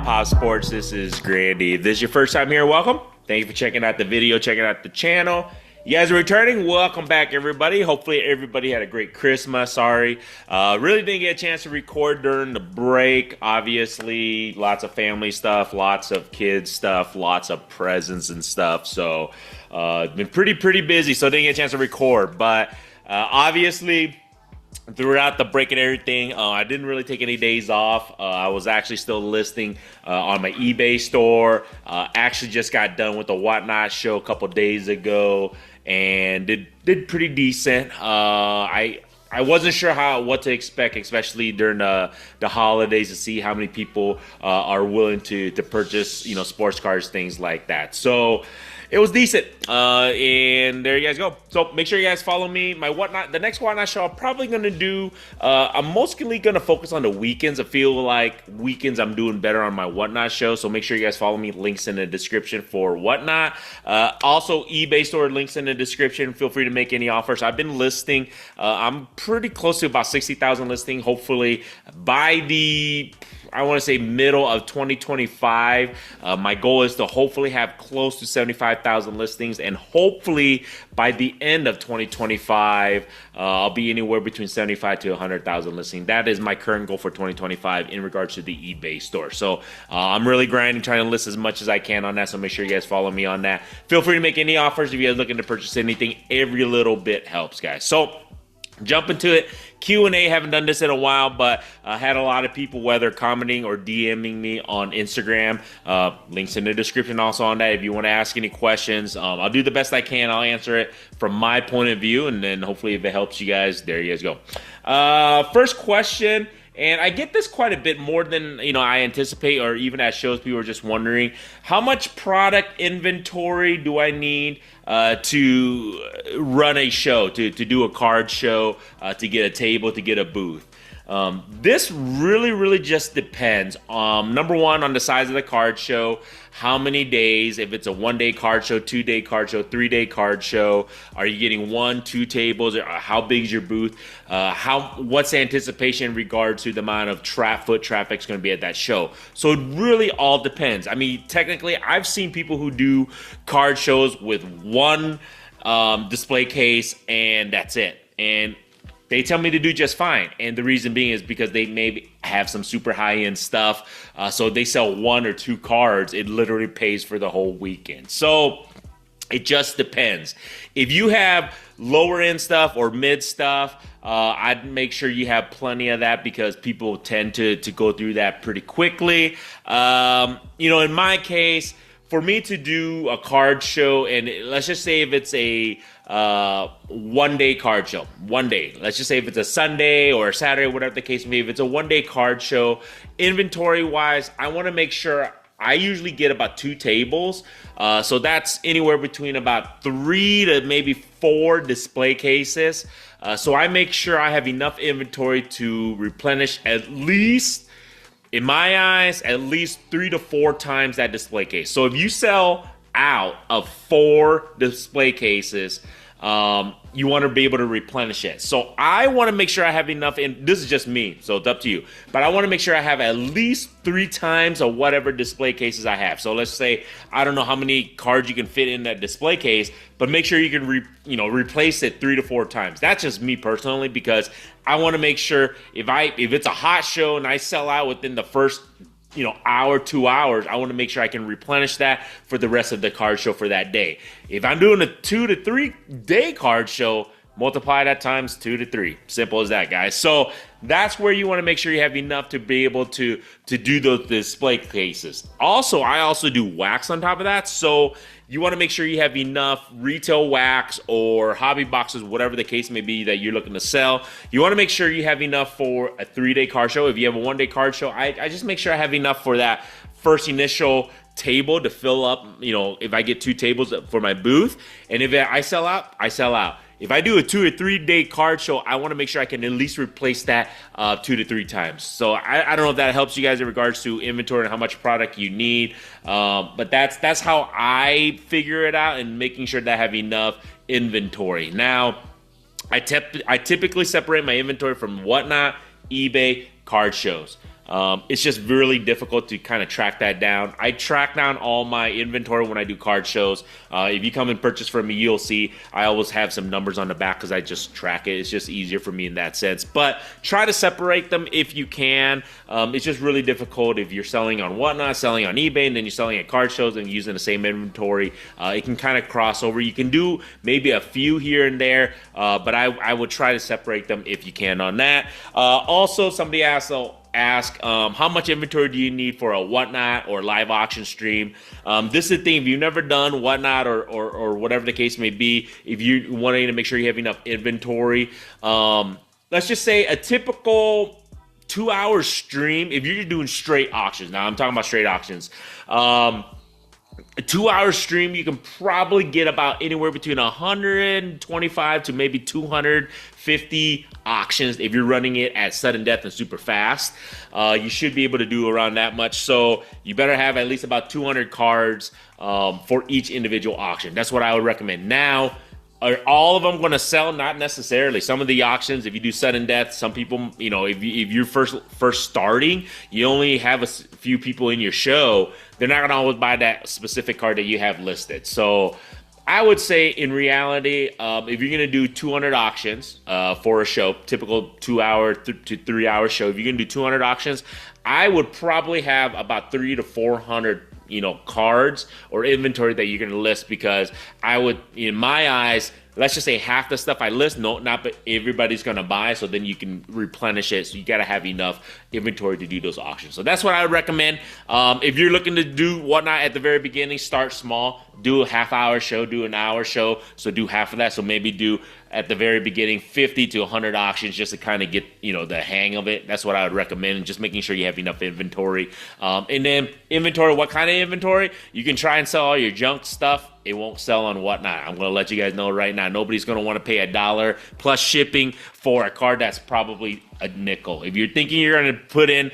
Pop Sports. This is Grandy. If this is your first time here, welcome. Thank you for checking out the video, checking out the channel. You guys are returning. Welcome back, everybody. Hopefully, everybody had a great Christmas. Sorry. Really didn't get a chance to record during the break. Obviously, lots of family stuff, lots of kids stuff, lots of presents and stuff. So, been pretty busy, so didn't get a chance to record. But obviously, throughout the break and everything, I didn't really take any days off. I was actually still listing on my eBay store. Actually just got done with the Whatnot show a couple days ago and did pretty decent. I wasn't sure what to expect, especially during the holidays, to see how many people are willing to purchase, sports cars, things like that. So it was decent, and there you guys go. So make sure you guys follow me. My Whatnot, the next Whatnot show I'm probably going to do, I'm mostly going to focus on the weekends. I feel like weekends I'm doing better on my Whatnot show, so make sure you guys follow me. Links in the description for Whatnot. Also, eBay store links in the description. Feel free to make any offers. I've been listing. I'm pretty close to about 60,000 listing. Hopefully by the middle of 2025. My goal is to hopefully have close to 75,000 listings, and hopefully by the end of 2025, I'll be anywhere between 75 to 100,000 listings. That is my current goal for 2025 in regards to the eBay store. So I'm really grinding, trying to list as much as I can on that. So make sure you guys follow me on that. Feel free to make any offers if you guys looking to purchase anything. Every little bit helps, guys. So jump into it. Q&A, haven't done this in a while, but I had a lot of people, whether commenting or DMing me on Instagram. Links in the description also on that. If you want to ask any questions, I'll do the best I can. I'll answer it from my point of view, and then hopefully if it helps you guys, there you guys go. First question. And I get this quite a bit more than I anticipate, or even at shows, people are just wondering, how much product inventory do I need to run a show, to do a card show, to get a table, to get a booth? This really just depends. Number one, on the size of the card show, how many days, if it's a 1-day card show, 2-day card show, 3-day card show, are you getting 1, 2 tables, or how big is your booth? What's the anticipation in regard to the amount of foot traffic is going to be at that show? So it really all depends. I mean, technically, I've seen people who do card shows with one display case and that's it. And they tell me to do just fine. And the reason being is because they maybe have some super high-end stuff. So they sell 1 or 2 cards. It literally pays for the whole weekend. So it just depends. If you have lower-end stuff or mid stuff, I'd make sure you have plenty of that, because people tend to go through that pretty quickly. In my case, for me to do a card show, and let's just say if it's a 1-day card show, 1 day. Let's just say if it's a Sunday or a Saturday, whatever the case may be, if it's a 1-day card show, inventory-wise, I want to make sure I usually get about 2 tables. So that's anywhere between about 3 to maybe 4 display cases. So I make sure I have enough inventory to replenish at least, in my eyes, at least 3 to 4 times that display case. So if you sell out of 4 display cases, you want to be able to replenish it. So I want to make sure I have enough, and this is just me, so it's up to you, but I want to make sure I have at least 3 times of whatever display cases I have. So let's say, I don't know how many cards you can fit in that display case, but make sure you can replace it 3 to 4 times. That's just me personally, because I want to make sure if it's a hot show and I sell out within the first hour, 2 hours, I want to make sure I can replenish that for the rest of the card show for that day. If I'm doing a 2 to 3 day card show, multiply that times 2 to 3. Simple as that, guys. So that's where you want to make sure you have enough to be able to do those display cases. Also, I also do wax on top of that. So you want to make sure you have enough retail wax or hobby boxes, whatever the case may be that you're looking to sell. You want to make sure you have enough for a 3-day card show. If you have a 1-day card show, I just make sure I have enough for that first initial table to fill up, if I get 2 tables for my booth. And if I sell out, I sell out. If I do a 2 or 3 day card show, I want to make sure I can at least replace that 2 to 3 times. So I don't know if that helps you guys in regards to inventory and how much product you need. But that's how I figure it out, and making sure that I have enough inventory. Now, I typically separate my inventory from Whatnot, eBay, card shows. It's just really difficult to kind of track that down. I track down all my inventory when I do card shows. If you come and purchase from me, you'll see I always have some numbers on the back because I just track it. It's just easier for me in that sense. But try to separate them if you can. It's just really difficult if you're selling on Whatnot, selling on eBay, and then you're selling at card shows and using the same inventory. It can kind of cross over. You can do maybe a few here and there, but I would try to separate them if you can on that. Also, somebody asked how much inventory do you need for a Whatnot or live auction stream. This is the thing. If you've never done Whatnot or whatever the case may be, if you're wanting to make sure you have enough inventory, let's just say a typical 2-hour stream, if you're doing straight auctions, now I'm talking about straight auctions, a 2-hour stream, you can probably get about anywhere between 125 to maybe 250 auctions if you're running it at sudden death and super fast. You should be able to do around that much. So you better have at least about 200 cards for each individual auction. That's what I would recommend. Now, are all of them going to sell? Not necessarily. Some of the auctions, if you do sudden death, some people, if you're first starting, you only have a few people in your show, they're not going to always buy that specific card that you have listed. So I would say in reality, if you're going to do 200 auctions for a show, typical 2-hour to 3-hour show, if you're going to do 200 auctions, I would probably have about 300 to 400 cards or inventory that you're going to list, because I would, in my eyes, let's just say half the stuff I list, not everybody's going to buy, so then you can replenish it. So you got to have enough inventory to do those auctions. So that's what I would recommend. If you're looking to do Whatnot at the very beginning, start small. Do a half-hour show, do an hour show, so do half of that. So maybe do, at the very beginning, 50 to 100 auctions just to kind of get, the hang of it. That's what I would recommend, just making sure you have enough inventory. And then inventory, what kind of inventory? You can try and sell all your junk stuff. It won't sell on Whatnot. I'm going to let you guys know right now. Nobody's going to want to pay $1 plus shipping for a card that's probably a nickel. If you're thinking you're going to put in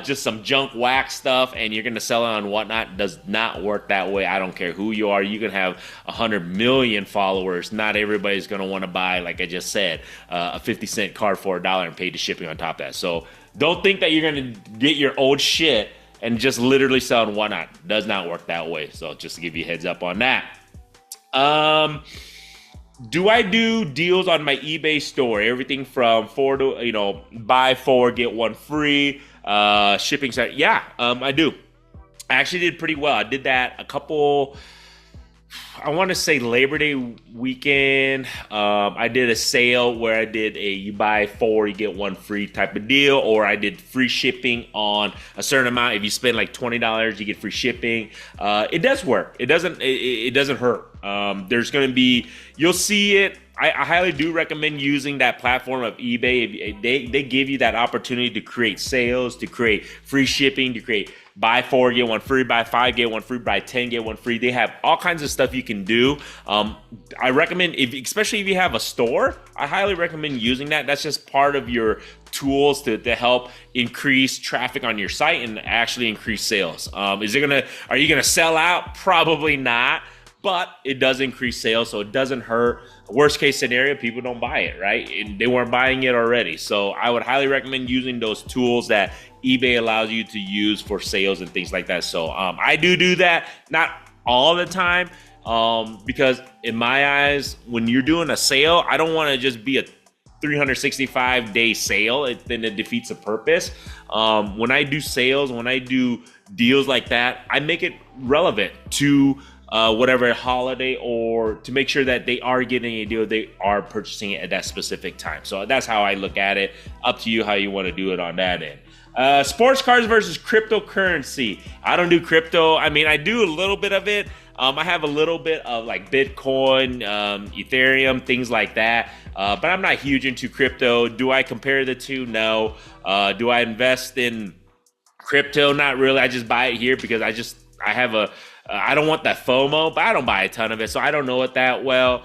just some junk wax stuff and you're going to sell it on Whatnot, does not work that way. I don't care who you are. You can have 100 million followers. Not everybody's going to want to buy, like I just said, a 50-cent card for $1 and pay the shipping on top of that. So don't think that you're going to get your old shit and just literally sell on Whatnot. Does not work that way. So just to give you a heads up on that. Do I do deals on my eBay store? Everything from buy 4, get 1 free, shipping site. Yeah, I do. I actually did pretty well. I did that I want to say Labor Day weekend. I did a sale where I did you buy 4, you get 1 free type of deal, or I did free shipping on a certain amount. If you spend like $20, you get free shipping. It does work. It doesn't hurt. There's going to be, you'll see it. I highly do recommend using that platform of eBay. They give you that opportunity to create sales, to create free shipping, to create buy 4, get 1 free, buy 5, get 1 free, buy 10, get 1 free. They have all kinds of stuff you can do. I recommend, especially if you have a store, I highly recommend using that. That's just part of your tools to help increase traffic on your site and actually increase sales. Are you going to sell out? Probably not. But it does increase sales, so it doesn't hurt. Worst case scenario, people don't buy it, right? And they weren't buying it already. So I would highly recommend using those tools that eBay allows you to use for sales and things like that. So I do that, not all the time, because in my eyes, when you're doing a sale, I don't want to just be a 365-day sale. Then it defeats the purpose. When I do sales, when I do deals like that, I make it relevant to whatever holiday, or to make sure that they are getting a deal, they are purchasing it at that specific time. So that's how I look at it. Up to you how you want to do it on that end. Sports cards versus cryptocurrency. I don't do crypto. I mean, I do a little bit of it. I have a little bit of like Bitcoin, Ethereum, things like that. But I'm not huge into crypto. Do I compare the two? No. Do I invest in crypto? Not really. I just buy it here because I don't want that FOMO, but I don't buy a ton of it, so I don't know it that well.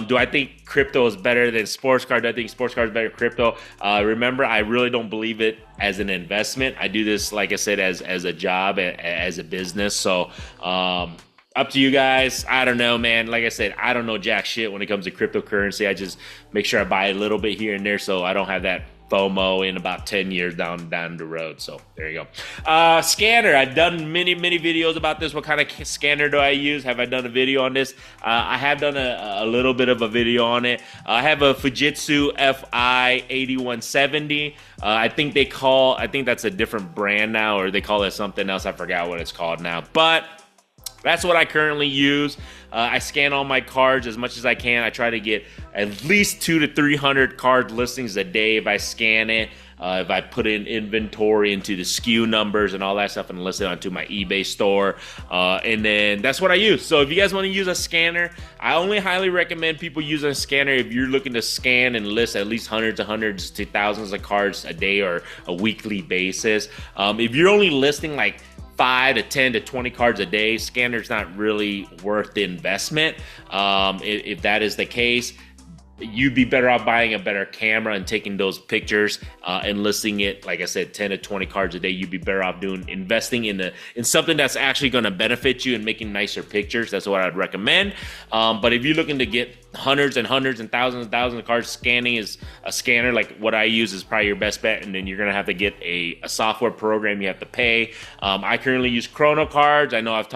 Do I think crypto is better than sports cards? Do I think sports cards are better than crypto? Remember, I really don't believe it as an investment. I do this, like I said, as a job, as a business. So up to you guys. I don't know, man. Like I said, I don't know jack shit when it comes to cryptocurrency. I just make sure I buy a little bit here and there so I don't have that FOMO in about 10 years down the road. So there you go. Scanner. I've done many videos about this. What kind of scanner do I use? Have I done a video on this? I have done a little bit of a video on it. I have a Fujitsu FI 8170. I think that's a different brand now, or they call it something else. I forgot what it's called now, but that's what I currently use. I scan all my cards as much as I can. I try to get at least 200 to 300 card listings a day if I scan it. If I put in inventory into the SKU numbers and all that stuff and list it onto my eBay store. And then that's what I use. So if you guys want to use a scanner, I only highly recommend people using a scanner if you're looking to scan and list at least hundreds to thousands of cards a day or a weekly basis. If you're only listing like 5 to 10 to 20 cards a day, scanner's not really worth the investment. If that is the case, you'd be better off buying a better camera and taking those pictures and listing it, like I said, 10 to 20 cards a day. You'd be better off investing in something that's actually going to benefit you and making nicer pictures. That's what I'd recommend. But if you're looking to get hundreds and thousands of cards, scanning is a scanner like what I use is probably your best bet. And then you're going to have to get a software program you have to pay. I currently use Chrono Cards. I know I've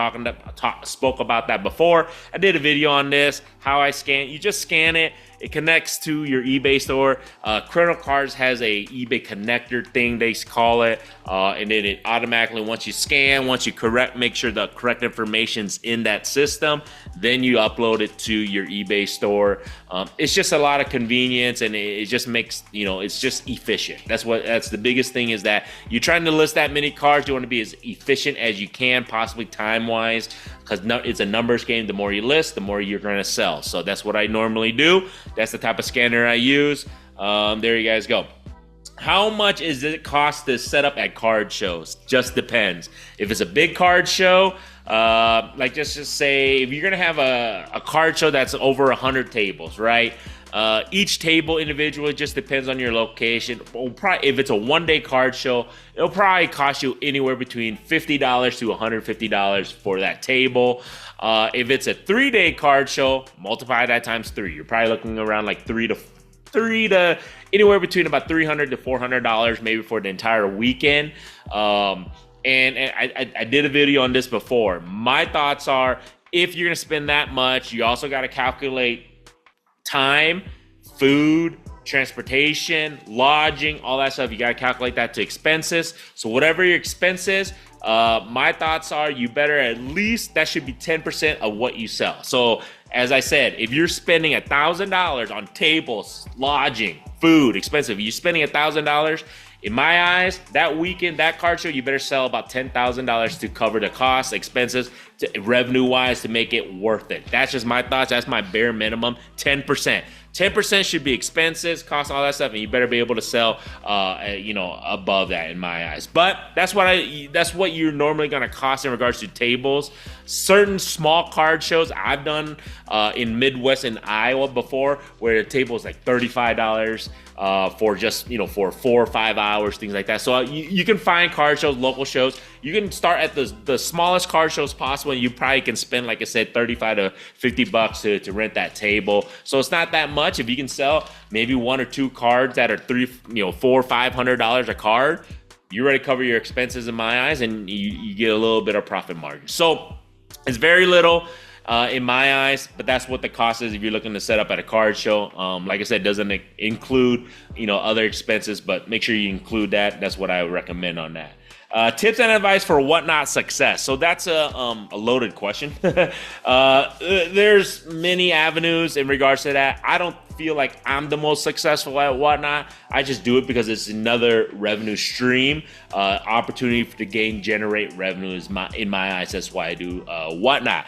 spoke about that before. I did a video on this, how I scan. You just scan it. It connects to your eBay store. Chrono Cards has a eBay connector thing, they call it. And then it automatically, once you make sure the correct information's in that system, then you upload it to your eBay store. It's just a lot of convenience, and it just makes, it's just efficient. That's the biggest thing, is that you're trying to list that many cards. You want to be as efficient as you can, possibly time-wise, because it's a numbers game. The more you list, the more you're going to sell. So that's what I normally do. That's the type of scanner I use. There you guys go. How much does it cost to set up at card shows? Just depends. If it's a big card show, like just say if you're gonna have a card show that's over 100 tables, right? Each table individually just depends on your location. If it's a one-day card show, it'll probably cost you anywhere between $50 to $150 for that table. If it's a 3-day card show, multiply that times 3. You're probably looking around like three to anywhere between about $300 to $400 maybe for the entire weekend. And I did a video on this before. My thoughts are, if you're gonna spend that much, you also got to calculate time, food, transportation, lodging, all that stuff. You got to calculate that to expenses. So whatever your expense is, my thoughts are you better at least, that should be 10% of what you sell. So as I said, if you're spending $1,000 on tables, lodging, food, expensive, you're spending $1,000, in my eyes, that weekend, that card show, you better sell about $10,000 to cover the costs, expenses, revenue-wise, to make it worth it. That's just my thoughts. That's my bare minimum, 10%. 10% should be expenses, costs, all that stuff, and you better be able to sell, above that in my eyes. But that's what you're normally going to cost in regards to tables. Certain small card shows I've done in Midwest and Iowa before, where the table is like $35 for just, for 4 or 5 hours, things like that. So you can find card shows, local shows. You can start at the smallest card shows possible, and you probably can spend, like I said, $35 to $50 to rent that table. So it's not that much. If you can sell maybe 1 or 2 cards that are $400 or $500 a card, you already cover your expenses in my eyes, and you get a little bit of profit margin. So it's very little in my eyes, but that's what the cost is if you're looking to set up at a card show. Like I said, it doesn't include other expenses, but make sure you include that. That's what I would recommend on that. Tips and advice for Whatnot success. So that's a loaded question. There's many avenues in regards to that. I don't feel like I'm the most successful at Whatnot. I just do it because it's another revenue stream, opportunity to generate revenue in my eyes. That's why I do Whatnot.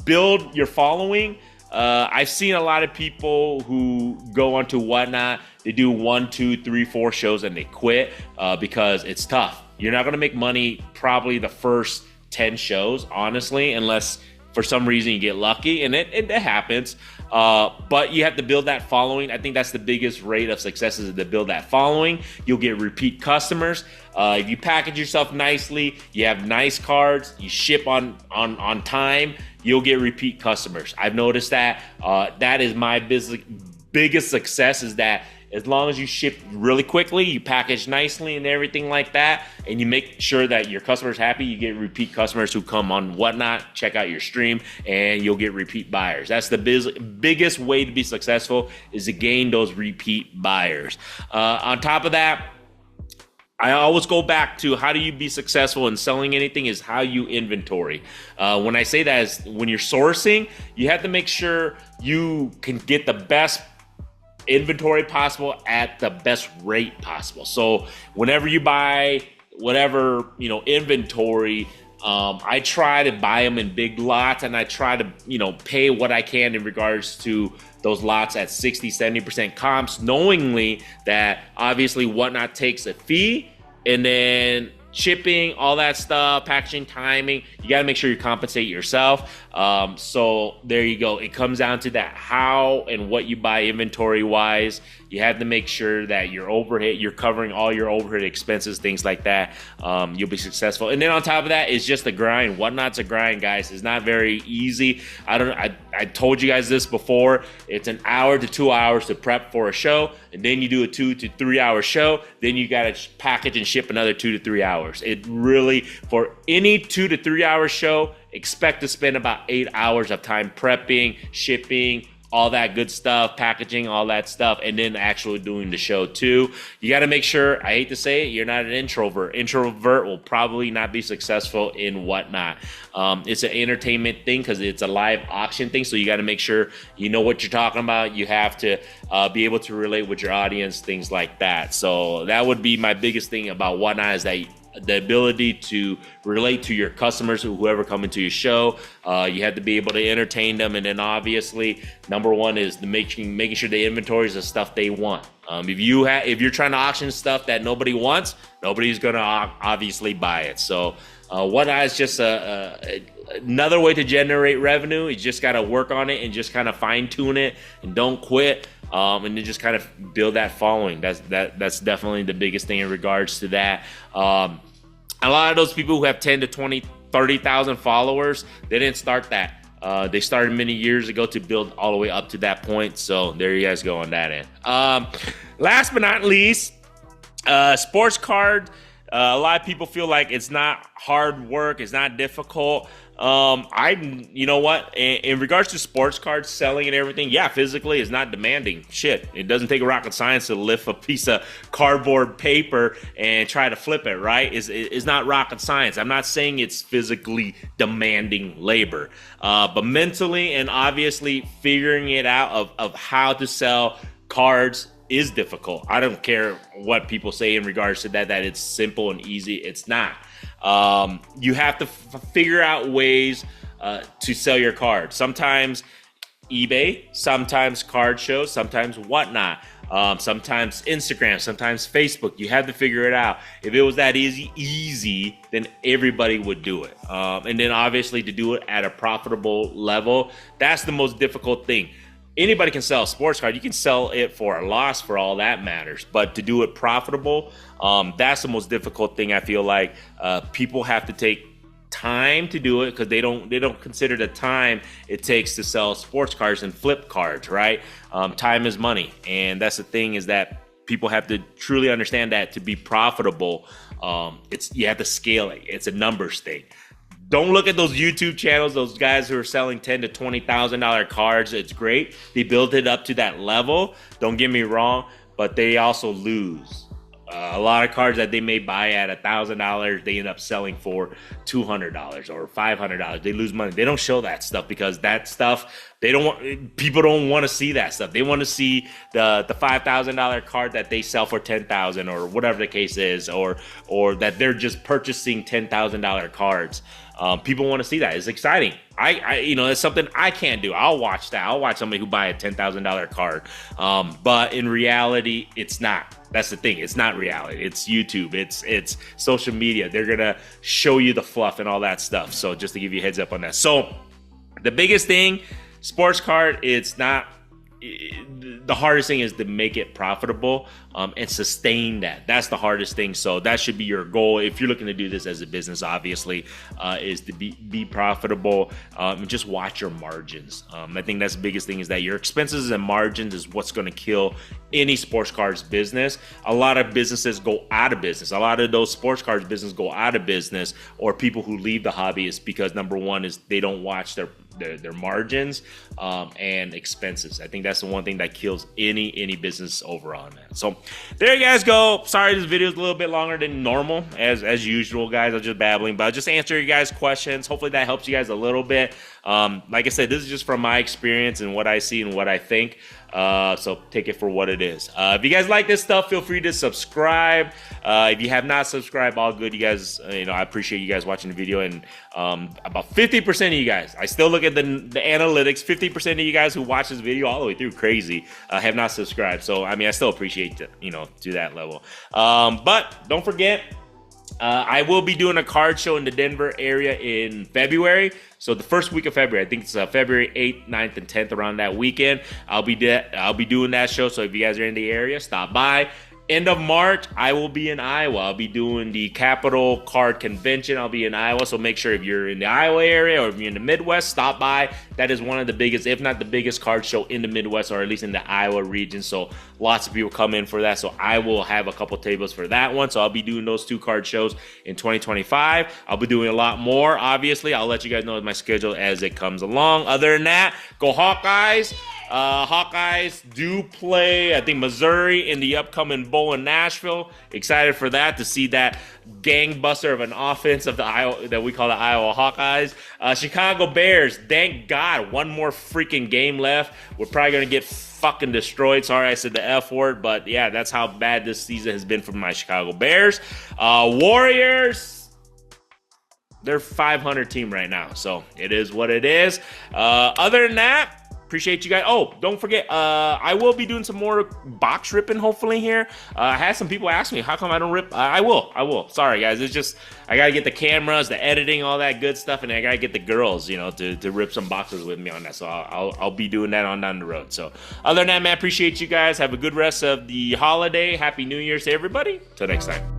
Build your following. I've seen a lot of people who go onto Whatnot. They do 1, 2, 3, 4 shows and they quit because it's tough. You're not going to make money probably the first 10 shows, honestly, unless for some reason you get lucky, and it happens. But you have to build that following. I think that's the biggest rate of success, is to build that following. You'll get repeat customers. If you package yourself nicely, you have nice cards, you ship on time, you'll get repeat customers. I've noticed that. That is my biggest success, is that as long as you ship really quickly, you package nicely and everything like that, and you make sure that your customer's happy, you get repeat customers who come on Whatnot, check out your stream, and you'll get repeat buyers. That's the biggest way to be successful, is to gain those repeat buyers. On top of that, I always go back to, how do you be successful in selling anything, is how you inventory. When I say that, is when you're sourcing, you have to make sure you can get the best inventory possible at the best rate possible. So whenever you buy whatever, inventory, I try to buy them in big lots, and I try to, pay what I can in regards to those lots at 60-70% comps, knowingly that obviously Whatnot takes a fee, and then shipping, all that stuff, packaging, timing, you got to make sure you compensate yourself. So there you go. It comes down to that, how and what you buy inventory wise. You have to make sure that your overhead, you're covering all your overhead expenses, things like that. You'll be successful. And then on top of that, it's just a grind. Whatnot's a grind, guys. It's not very easy. I told you guys this before. It's an hour to 2 hours to prep for a show, and then you do a 2 to 3 hour show. Then you got to package and ship another 2 to 3 hours. It really, for any 2 to 3 hour show, expect to spend about 8 hours of time prepping, shipping, all that good stuff, packaging, all that stuff, and then actually doing the show too. You got to make sure, I hate to say it, you're not an introvert. Introvert will probably not be successful in Whatnot. It's an entertainment thing because it's a live auction thing, so you got to make sure you know what you're talking about. You have to be able to relate with your audience, things like that. So that would be my biggest thing about Whatnot, is that the ability to relate to your customers, whoever come into your show. You have to be able to entertain them, and then obviously number one is making sure the inventory is the stuff they want. If you're trying to auction stuff that nobody wants, nobody's gonna obviously buy it. So Whatnot is just another way to generate revenue. You just got to work on it and just kind of fine tune it, and don't quit. And then just kind of build that following. That's definitely the biggest thing in regards to that. A lot of those people who have 10 to 20, 30,000 followers, they didn't start that. They started many years ago to build all the way up to that point. So there you guys go on that end. Last but not least, sports card. A lot of people feel like it's not hard work, it's not difficult. You know what? In regards to sports cards selling and everything, yeah, physically it's not demanding. Shit, it doesn't take a rocket science to lift a piece of cardboard paper and try to flip it, right? It's not rocket science. I'm not saying it's physically demanding labor, but mentally and obviously figuring it out of how to sell cards is difficult. I don't care what people say in regards to that it's simple and easy. It's not. You have to figure out ways to sell your cards. Sometimes eBay, sometimes card shows, sometimes Whatnot, sometimes Instagram, sometimes Facebook. You have to figure it out. If it was that easy, then everybody would do it. And then obviously to do it at a profitable level, that's the most difficult thing. Anybody can sell a sports card. You can sell it for a loss for all that matters. But to do it profitable, that's the most difficult thing. I feel like people have to take time to do it because they don't consider the time it takes to sell sports cards and flip cards, right? Time is money. And that's the thing, is that people have to truly understand that to be profitable, you have to scale it. It's a numbers thing. Don't look at those YouTube channels, those guys who are selling $10,000 to $20,000 cards. It's great. They build it up to that level. Don't get me wrong, but they also lose. A lot of cards that they may buy at $1,000, they end up selling for $200 or $500. They lose money. They don't show that stuff because that stuff, people don't want to see that stuff. They want to see the $5,000 card that they sell for $10,000 or whatever the case is, or that they're just purchasing $10,000 cards. People want to see that. It's exciting. It's something I can't do. I'll watch that. I'll watch somebody who buy a $10,000 card. But in reality, it's not. That's the thing. It's not reality. It's YouTube. It's social media. They're going to show you the fluff and all that stuff. So just to give you a heads up on that. So the biggest thing, sports card, it's not the hardest thing is to make it profitable and sustain that. That's the hardest thing. So that should be your goal if you're looking to do this as a business. Obviously, is to be profitable and just watch your margins. I think that's the biggest thing, is that your expenses and margins is what's going to kill any sports cars business. A lot of businesses go out of business. A lot of those sports cars business go out of business, or people who leave the hobby is because number one is they don't watch their margins and expenses. I think that's the one thing that kills any business overall, man. So there you guys go. Sorry, this video is a little bit longer than normal, as usual, guys. I'm just babbling, but I'll just answer you guys' questions. Hopefully that helps you guys a little bit. Like I said, this is just from my experience and what I see and what I think. So take it for what it is. If you guys like this stuff, feel free to subscribe. If you have not subscribed, all good. You guys, I appreciate you guys watching the video. And about 50% of you guys, I still look at the analytics, 50% of you guys who watch this video all the way through, crazy, have not subscribed. So, I mean, I still appreciate it, to that level. But don't forget, I will be doing a card show in the Denver area in February. So the first week of February, I think it's February 8th, 9th, and 10th, around that weekend. I'll be doing that show. So if you guys are in the area, stop by. End of March, I will be in Iowa. I'll be doing the Capital Card Convention. I'll be in Iowa, so make sure if you're in the Iowa area or if you're in the Midwest, stop by. That is one of the biggest, if not the biggest, card show in the Midwest, or at least in the Iowa region. So lots of people come in for that. So I will have a couple tables for that one. So I'll be doing those 2 card shows in 2025. I'll be doing a lot more, obviously. I'll let you guys know my schedule as it comes along. Other than that, go Hawkeyes. Hawkeyes do play, I think, Missouri in the upcoming bowl in Nashville. Excited for that, to see that gangbuster of an offense of the Iowa, that we call the Iowa Hawkeyes. Chicago Bears, thank God, one more freaking game left. We're probably going to get fucking destroyed. Sorry I said the F word, but yeah, that's how bad this season has been for my Chicago Bears. Warriors, they're 500 team right now, so it is what it is. Other than that, appreciate you guys. Oh, don't forget, I will be doing some more box ripping hopefully here. I had some people ask me, how come I don't rip? I will. Sorry, guys. It's just, I got to get the cameras, the editing, all that good stuff, and I got to get the girls, to rip some boxes with me on that. So I'll be doing that on down the road. So other than that, man, appreciate you guys. Have a good rest of the holiday. Happy New Year's to everybody. Till next time.